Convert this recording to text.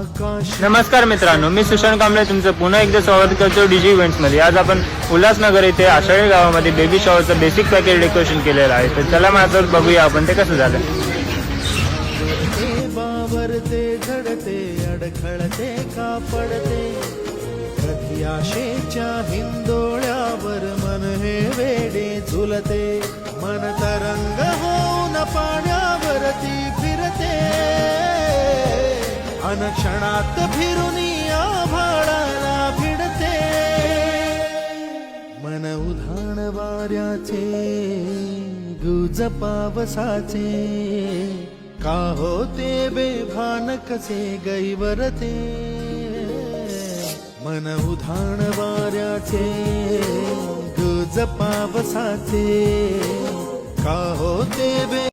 नमस्कार मित्रांनो, मी सुशांत कांबळे तुमचं पुन्हा एकदा स्वागत करतो डीजी इव्हेंट्स मध्ये। आज आपण उल्हासनगर येथे आषाढी गावामध्ये बेबी शॉवरचं बेसिक पॅकेज डेकोरेशन केलेलं आहे। तर चला माझ्यासोबत बघूया आपण ते कसं झालं। बावरते झडते अडखळते का पडते, कधी आशेच्या हिंदोळ्यावर मन हे वेडे झुलते, मन तरंग होऊन पाण्यावरती फिरते, अनक्षणात फिरून आभाळाला भिडते, मन उधाण वाऱ्याचे गुज पावसाचे, का होते बेभान कसे गैवरते, मन उधाण वाऱ्याचे गुज पावसाचे, का होते